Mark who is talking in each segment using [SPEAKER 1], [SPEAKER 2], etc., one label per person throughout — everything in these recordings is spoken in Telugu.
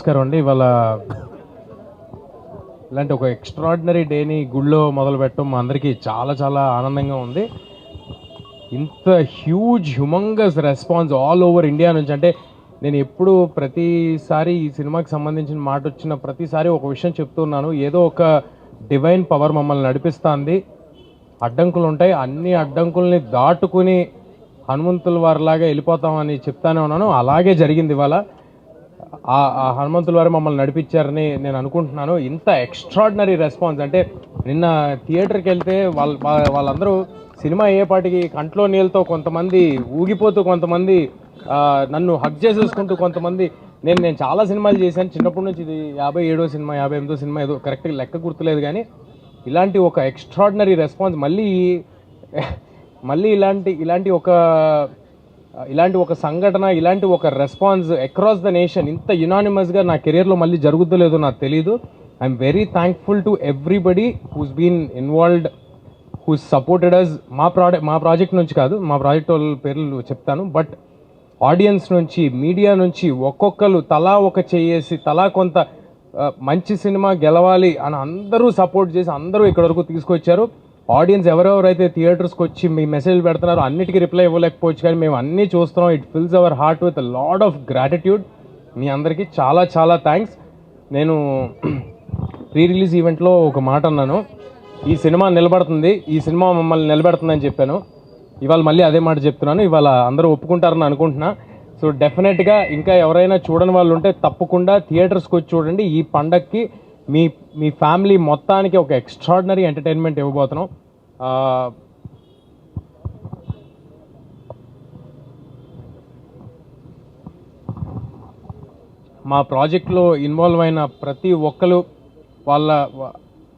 [SPEAKER 1] నమస్కారం అండి. ఇవాళ ఇలాంటి ఒక ఎక్స్ట్రాడినరీ డేని గుళ్ళో మొదలు పెట్టడం మా అందరికీ చాలా చాలా ఆనందంగా ఉంది. ఇంత humongous response all over India నుంచి, అంటే నేను ఎప్పుడు ప్రతిసారి ఈ సినిమాకి సంబంధించిన మాట వచ్చిన ప్రతిసారి ఒక విషయం చెప్తున్నాను, ఏదో ఒక డివైన్ పవర్ మమ్మల్ని నడిపిస్తుంది. అడ్డంకులు ఉంటాయి, అన్ని అడ్డంకుల్ని దాటుకుని హనుమంతుల వారిలాగా వెళ్ళిపోతామని చెప్తానే ఉన్నాను. అలాగే జరిగింది. ఇవాళ ఆ హనుమంతుల వారు మమ్మల్ని నడిపించారని నేను అనుకుంటున్నాను. ఇంత ఎక్స్ట్రాడినరీ రెస్పాన్స్, అంటే నిన్న థియేటర్కి వెళ్తే వాళ్ళందరూ సినిమా అయ్యేపాటికి కంట్లో నీళ్ళతో, కొంతమంది ఊగిపోతూ, కొంతమంది నన్ను హగ్ చేసేసుకుంటూ, కొంతమంది నేను చాలా సినిమాలు చేశాను చిన్నప్పటి నుంచి. ఇది 57వ సినిమా, 58వ సినిమా, ఏదో కరెక్ట్గా లెక్క గుర్తులేదు, కానీ ఇలాంటి ఒక ఎక్స్ట్రాడినరీ రెస్పాన్స్ మళ్ళీ ఇలాంటి ఒక సంఘటన, ఇలాంటి ఒక రెస్పాన్స్ అక్రాస్ ద నేషన్ ఇంత యునానిమస్గా నా కెరియర్లో మళ్ళీ జరుగుతుందో లేదో నాకు తెలీదు. I'm very thankful to everybody who's been involved, who supported us. మా ప్రాజెక్ట్ నుంచి కాదు, మా ప్రాజెక్ట్ వాళ్ళ పేర్లు చెప్తాను, బట్ ఆడియన్స్ నుంచి, మీడియా నుంచి ఒక్కొక్కరు తలా ఒక చేసి, తలా కొంత మంచి సినిమా గెలవాలి అని అందరూ సపోర్ట్ చేసి అందరూ ఇక్కడ వరకు తీసుకొచ్చారు. ఆడియన్స్ ఎవరెవరైతే థియేటర్స్కి వచ్చి మీ మెసేజ్ పెడుతున్నారో అన్నిటికీ రిప్లై ఇవ్వలేకపోవచ్చు, కానీ మేము అన్నీ చూస్తున్నాం. It fills our heart with lot of gratitude. మీ అందరికీ చాలా చాలా థ్యాంక్స్. నేను ప్రీ రిలీజ్ ఈవెంట్లో ఒక మాట అన్నాను, ఈ సినిమా నిలబడుతుంది, ఈ సినిమా మమ్మల్ని నిలబెడుతుందని చెప్పాను. ఇవాళ మళ్ళీ అదే మాట చెప్తున్నాను. ఇవాళ అందరూ ఒప్పుకుంటారని అనుకుంటున్నా. సో డెఫినెట్గా ఇంకా ఎవరైనా చూడని వాళ్ళు ఉంటే తప్పకుండా థియేటర్స్కి వచ్చి చూడండి. ఈ పండగకి మీ ఫ్యామిలీ మొత్తానికి ఒక ఎక్స్ట్రాడినరీ ఎంటర్టైన్మెంట్ ఇవ్వబోతున్నాం. మా ప్రాజెక్ట్లో ఇన్వాల్వ్ అయిన ప్రతి ఒక్కరు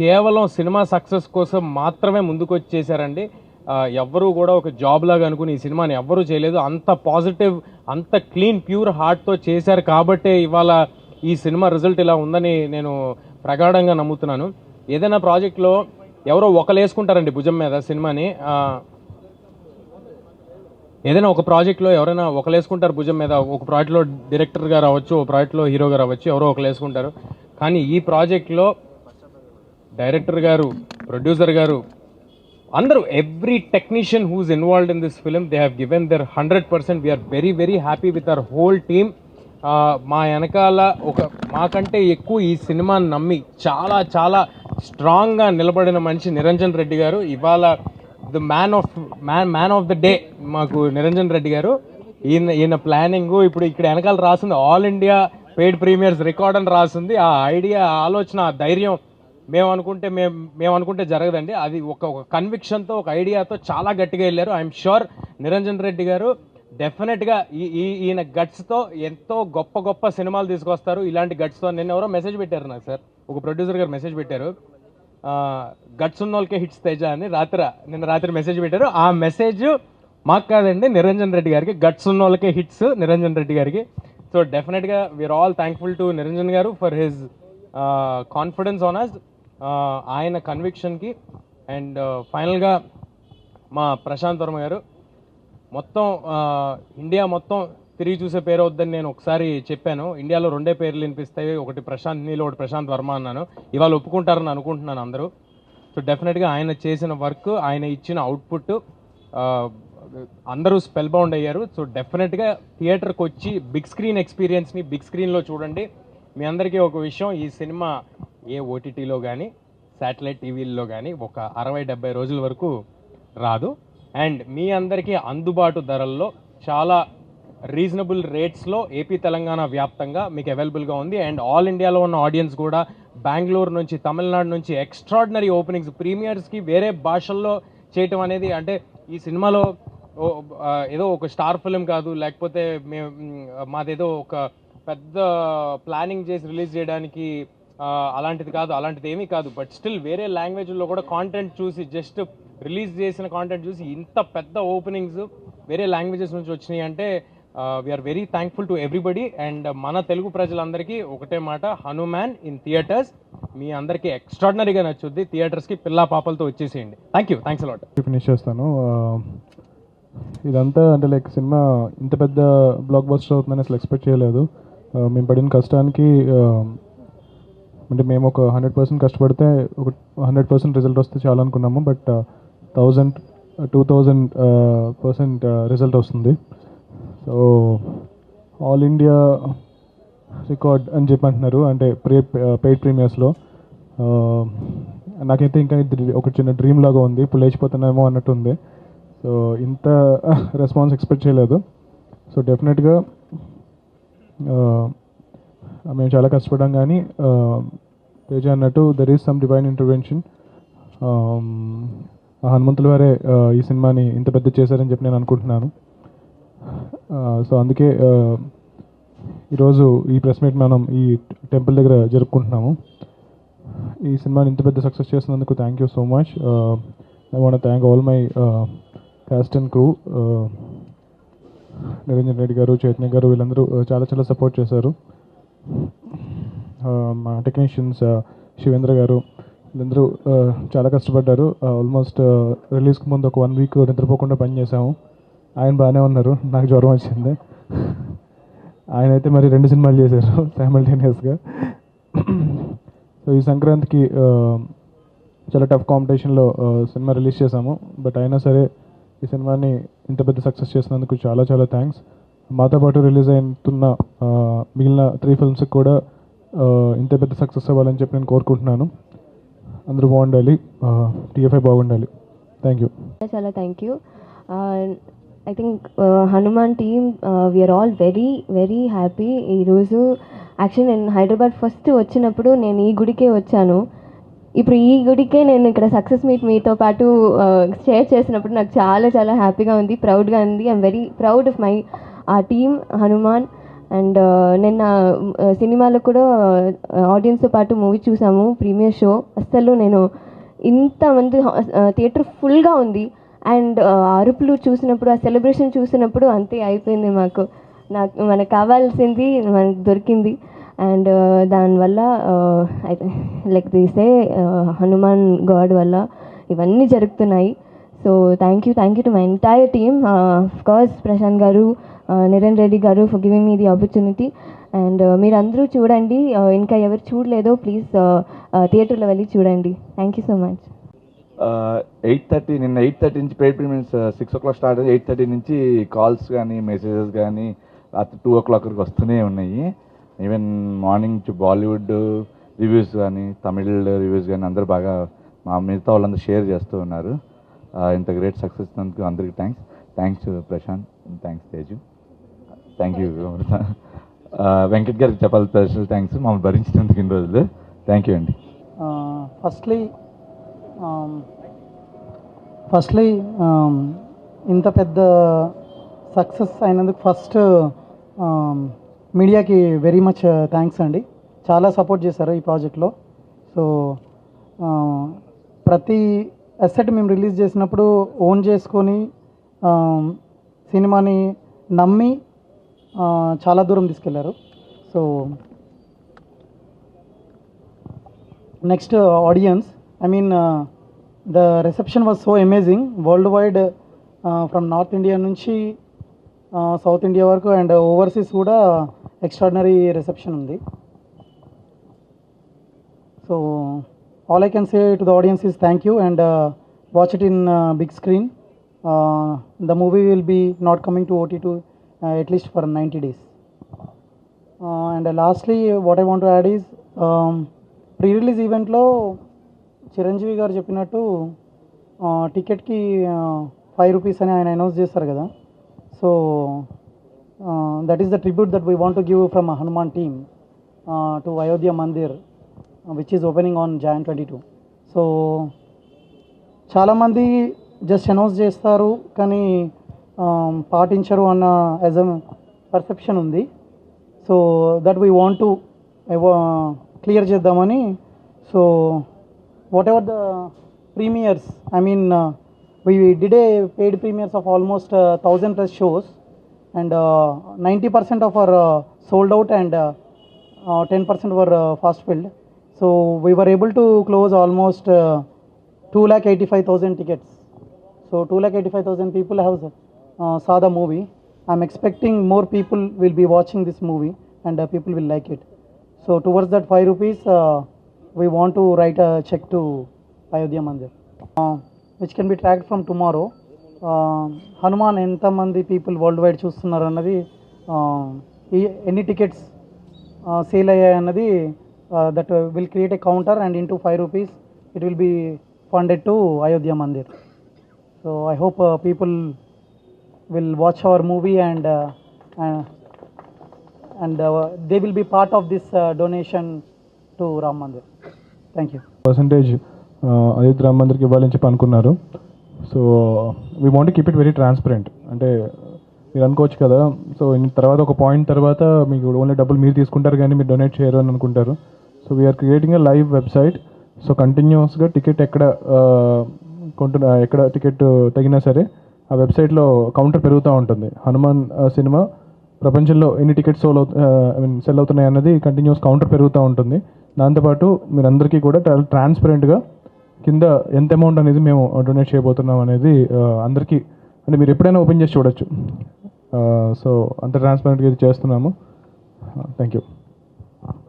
[SPEAKER 1] కేవలం సినిమా సక్సెస్ కోసం మాత్రమే ముందుకు వచ్చి చేశారండి. ఎవ్వరూ కూడా ఒక జాబ్ లాగా అనుకుని ఈ సినిమాని ఎవ్వరూ చేయలేదు. అంత పాజిటివ్, అంత క్లీన్, ప్యూర్ హార్ట్తో చేశారు కాబట్టే ఇవాళ ఈ సినిమా రిజల్ట్ ఇలా ఉందని నేను ప్రగాఢంగా నమ్ముతున్నాను. ఏదైనా ప్రాజెక్ట్లో ఎవరో ఒకరు వేసుకుంటారండి భుజం మీద సినిమాని. ఏదైనా ఒక ప్రాజెక్ట్లో ఎవరైనా ఒకరు వేసుకుంటారు భుజం మీద. ఒక ప్రాజెక్ట్లో డైరెక్టర్గా రావచ్చు, ఒక ప్రాజెక్ట్లో హీరోగా రావచ్చు, ఎవరో ఒకరు వేసుకుంటారు. కానీ ఈ ప్రాజెక్ట్లో డైరెక్టర్ గారు, ప్రొడ్యూసర్ గారు, అందరూ, every technician who's involved in this film, they have given their 100%. We're very very happy with our whole team. మా వెనకాల మాకంటే ఎక్కువ ఈ సినిమాని నమ్మి చాలా చాలా స్ట్రాంగ్గా నిలబడిన మనిషి నిరంజన్ రెడ్డి గారు. ఇవాళ the man of the day మాకు నిరంజన్ రెడ్డి గారు. ఈయన ప్లానింగ్, ఇప్పుడు ఇక్కడ వెనకాల రాసింది all India paid premieres record అని రాసింది. ఆ ఐడియా, ఆలోచన, ఆ ధైర్యం మేము అనుకుంటే జరగదండి. అది ఒక కన్విక్షన్తో, ఒక ఐడియాతో చాలా గట్టిగా వెళ్ళారు. ఐఎమ్ షూర్ నిరంజన్ రెడ్డి గారు డెఫినెట్గా ఈయన గట్స్తో ఎంతో గొప్ప గొప్ప సినిమాలు తీసుకొస్తారు. ఇలాంటి గట్స్తో నిన్న ఎవరో మెసేజ్ పెట్టారు నాకు, సార్, ఒక ప్రొడ్యూసర్ గారు మెసేజ్ పెట్టారు, గట్స్ ఉన్న వాళ్ళకే హిట్స్ తేజ అని నిన్న రాత్రి మెసేజ్ పెట్టారు. ఆ మెసేజ్ మాకు కాదండి, నిరంజన్ రెడ్డి గారికి. గట్స్ ఉన్న వాళ్ళకే హిట్స్ నిరంజన్ రెడ్డి గారికి. సో డెఫినెట్గా we are all thankful to Niranjan garu for his confidence on us, ఆయన కన్విక్షన్కి. అండ్ ఫైనల్గా మా ప్రశాంత్ వర్మ గారు, మొత్తం ఇండియా మొత్తం తిరిగి చూసే పేరు వద్దని నేను ఒకసారి చెప్పాను. ఇండియాలో 2 పేర్లు వినిపిస్తాయి, ఒకటి ప్రశాంత్ నీల్, ఒకటి ప్రశాంత్ వర్మ అన్నాను. ఇవాళ ఒప్పుకుంటారని అనుకుంటున్నాను అందరూ. సో డెఫినెట్గా ఆయన చేసిన వర్క్, ఆయన ఇచ్చిన అవుట్పుట్ అందరూ స్పెల్ బౌండ్ అయ్యారు. సో డెఫినెట్గా థియేటర్కి వచ్చి బిగ్ స్క్రీన్ ఎక్స్పీరియన్స్ని బిగ్ స్క్రీన్లో చూడండి. మీ అందరికీ ఒక విషయం, ఈ సినిమా ఏ ఓటీటీలో కానీ శాటిలైట్ టీవీల్లో కానీ ఒక 60-70 రోజుల వరకు రాదు. అండ్ మీ అందరికీ అందుబాటు ధరల్లో, చాలా రీజనబుల్ రేట్స్లో ఏపీ తెలంగాణ వ్యాప్తంగా మీకు అవైలబుల్గా ఉంది. అండ్ ఆల్ ఇండియాలో ఉన్న ఆడియన్స్ కూడా బెంగళూరు నుంచి, తమిళనాడు నుంచి ఎక్స్ట్రాడినరీ ఓపెనింగ్స్, ప్రీమియర్స్కి వేరే భాషల్లో చేయటం అనేది, అంటే ఈ సినిమాలో ఏదో ఒక స్టార్ ఫిలిం కాదు, లేకపోతే మాదేదో ఒక పెద్ద ప్లానింగ్ చేసి రిలీజ్ చేయడానికి అలాంటిది కాదు, అలాంటిది ఏమీ కాదు. బట్ స్టిల్ వేరే లాంగ్వేజ్లో కూడా కాంటెంట్ చూసి, జస్ట్ రిలీజ్ చేసిన కాంటెంట్ చూసి ఇంత పెద్ద ఓపెనింగ్స్ వేరే లాంగ్వేజెస్ నుంచి వచ్చినాయి అంటే we're very thankful to everybody. And మన తెలుగు ప్రజలందరికీ ఒకటే మాట, హనుమాన్ ఇన్ థియేటర్స్. మీ అందరికీ ఎక్స్ట్రాడినరీగా నచ్చుద్ది. థియేటర్స్కి పిల్లా పాపలతో వచ్చేసేయండి. Thanks a lot.
[SPEAKER 2] ఫినిష్ చేస్తాను. ఇదంతా అంటే లైక్ సినిమా ఇంత పెద్ద బ్లాక్ బస్టర్ అవుతుందని అసలు ఎక్స్పెక్ట్ చేయలేదు. మేము పడిన కష్టానికి అంటే మేము ఒక 100% కష్టపడితే ఒక 100% రిజల్ట్ వస్తే చాలా అనుకున్నాము. బట్ 2000% రిజల్ట్ వస్తుంది. సో ఆల్ ఇండియా రికార్డ్ అని చెప్పి అంటున్నారు, అంటే పెయిడ్ ప్రీమియర్స్లో. నాకైతే ఇంకా ఒక చిన్న డ్రీమ్ లాగా ఉంది, ఇప్పుడు లేచిపోతున్నామో అన్నట్టు ఉంది. సో ఇంత రెస్పాన్స్ ఎక్స్పెక్ట్ చేయలేదు. సో డెఫినెట్గా మేము చాలా కష్టపడ్డాం, కానీ తేజ అన్నట్టు there is some divine intervention. హనుమంతుల వారే ఈ సినిమాని ఇంత పెద్ద చేశారని చెప్పి నేను అనుకుంటున్నాను. సో అందుకే ఈరోజు ఈ ప్రెస్ మీట్ మనం ఈ టెంపుల్ దగ్గర జరుపుకుంటున్నాము. ఈ సినిమాని ఇంత పెద్ద సక్సెస్ చేసినందుకు thank you so much. I want thank all my cast and crew. Niranjan Reddy గారు, చైతన్య గారు, వీళ్ళందరూ చాలా చాలా సపోర్ట్ చేశారు. మా టెక్నీషియన్స్ శివేంద్ర గారు, వీళ్ళందరూ చాలా కష్టపడ్డారు. ఆల్మోస్ట్ రిలీజ్కి ముందు ఒక 1 వీక్ నిద్రపోకుండా పనిచేసాము. ఆయన బాగానే ఉన్నారు, నాకు జ్వరం వచ్చింది. ఆయన అయితే మరి 2 సినిమాలు చేశారు సైమల్టేనియస్గా. సో ఈ సంక్రాంతికి చాలా టఫ్ కాంపిటీషన్లో సినిమా రిలీజ్ చేశాము. బట్ అయినా సరే ఈ సినిమాని ఇంత పెద్ద సక్సెస్ చేసినందుకు చాలా చాలా థ్యాంక్స్. మాతో పాటు రిలీజ్ అవుతున్న మిగిలిన 3 ఫిల్మ్స్కి కూడా ఇంత పెద్ద సక్సెస్ అవ్వాలని చెప్పి నేను కోరుకుంటున్నాను. అందరూ బాగుండాలి, టీఎఫ్ఐ బాగుండాలి. Thank you.
[SPEAKER 3] చాలా thank you. I think Hanuman team we are all very very happy. ఈరోజు యాక్చువల్లీ నేను హైదరాబాద్ ఫస్ట్ వచ్చినప్పుడు నేను ఈ గుడికే వచ్చాను. ఇప్పుడు ఈ గుడికే నేను ఇక్కడ సక్సెస్ మీట్ మీతో పాటు షేర్ చేసినప్పుడు నాకు చాలా చాలా హ్యాపీగా ఉంది, ప్రౌడ్గా ఉంది. I'm very proud of my team Hanuman. And నిన్న సినిమాలో కూడా ఆడియన్స్తో పాటు మూవీ చూసాము, ప్రీమియర్ షో. అస్సలు నేను ఇంతమంది థియేటర్ ఫుల్గా ఉంది. అండ్ అరుపులు చూసినప్పుడు, ఆ సెలబ్రేషన్ చూసినప్పుడు అంతే అయిపోయింది. మనకు కావాల్సింది మనకు దొరికింది. అండ్ దానివల్ల లైక్ తీసే హనుమాన్ గాడ్ వల్ల ఇవన్నీ జరుగుతున్నాయి. So thank you to my entire team. Of course Prashanth గారు, నిరంజన్ రెడ్డి గారు for giving me the opportunity. And మీరందరూ చూడండి, ఇంకా ఎవరు చూడలేదో ప్లీజ్ థియేటర్లో వెళ్ళి చూడండి. Thank you so much.
[SPEAKER 4] 8:30 నిన్న 8:30 నుంచి పెయిడ్ ప్రీమియర్స్ 6 o'clock స్టార్ట్ అయ్యి 8:30 నుంచి కాల్స్ కానీ మెసేజెస్ కానీ రాత్రి 2 o'clock వరకు వస్తూనే ఉన్నాయి. ఈవెన్ మార్నింగ్ నుంచి బాలీవుడ్ రివ్యూస్ కానీ తమిళ్ రివ్యూస్ కానీ అందరూ బాగా మా మిగతా వాళ్ళందరూ షేర్ చేస్తూ ఉన్నారు. ఇంత గ్రేట్ సక్సెస్ ఇచ్చినందుకు అందరికీ thanks Prashanth, thanks Teju, thank you Venkat గారికి చెప్పాలి స్పెషల్ థ్యాంక్స్ మమ్మల్ని భరించినందుకు ఇన్ని రోజులు. థ్యాంక్ యూ అండి.
[SPEAKER 5] ఫస్ట్లీ ఇంత పెద్ద సక్సెస్ అయినందుకు ఫస్ట్ మీడియాకి వెరీ మచ్ థ్యాంక్స్ అండి. చాలా సపోర్ట్ చేశారు ఈ ప్రాజెక్ట్లో. సో ప్రతి అసెట్ మేము రిలీజ్ చేసినప్పుడు ఓన్ చేసుకొని సినిమాని నమ్మి చాలా దూరం తీసుకెళ్లారు. So next audience, I mean, the reception was so amazing worldwide, from North India నుంచి South India వరకు అండ్ ఓవర్సీస్ కూడా ఎక్స్ట్రాడినరీ రిసెప్షన్ ఉంది. So all I can say to the audience is thank you and watch it in big screen. The movie will be not coming to OTT at least for 90 days. And lastly what I want to add is pre release ఈవెంట్లో చిరంజీవి గారు చెప్పినట్టు టికెట్కి 5 rupees అని ఆయన అనౌన్స్ చేస్తారు కదా. So that is the tribute that we want to give from Hanuman team to Ayodhya Mandir which is opening on Jan 22. So చాలామంది జస్ట్ అనౌన్స్ చేస్తారు కానీ పాటించరు అన్న యాజ్ అ పర్సెప్షన్ ఉంది. So that we want to clear చేద్దామని. So whatever the premieres, I mean, we did a paid premieres of almost 1,000 plus shows, and 90% of our sold out and 10% were fast filled. So we were able to close almost 2,85,000 tickets. So 2,85,000 people have saw the movie. I'm expecting more people will be watching this movie and people will like it. So towards that 5 rupees, we want to write a check to Ayodhya Mandir, which can be tracked from tomorrow. Hanuman ఎంతమంది పీపుల్ వరల్డ్ వైడ్ చూస్తున్నారు అన్నది, ఎన్ని టికెట్స్ సేల్ అయ్యాయి అన్నది, that will create a counter and into 5 rupees it will be funded to Ayodhya Mandir. So I hope people will watch our movie and they will be part of this donation to Ram Mandir. Thank you.
[SPEAKER 2] Percentage Ayodhya Ram మందిర్కి ఇవ్వాలని చెప్పి అనుకున్నారు. So we want keep it very transparent. అంటే మీరు అనుకోవచ్చు కదా, సో తర్వాత ఒక పాయింట్ తర్వాత మీకు ఓన్లీ డబ్బులు మీరు తీసుకుంటారు కానీ మీరు డొనేట్ చేయరు అని అనుకుంటారు. So we're creating a live website. So కంటిన్యూస్గా టికెట్ ఎక్కడ టికెట్ తగినా సరే ఆ వెబ్సైట్లో కౌంటర్ పెరుగుతూ ఉంటుంది. హనుమాన్ సినిమా ప్రపంచంలో ఎన్ని టికెట్స్ సెల్ అవుతున్నాయి అన్నది కంటిన్యూస్ కౌంటర్ పెరుగుతూ ఉంటుంది. దాంతోపాటు మీరందరికీ కూడా ట్రాన్స్పరెంట్గా కింద ఎంత అమౌంట్ అనేది మేము డొనేట్ చేయబోతున్నాం అనేది అందరికీ, అంటే మీరు ఎప్పుడైనా ఓపెన్ చేసి చూడొచ్చు. సో అంత ట్రాన్స్పరెంట్గా ఇది చేస్తున్నాము. Thank you.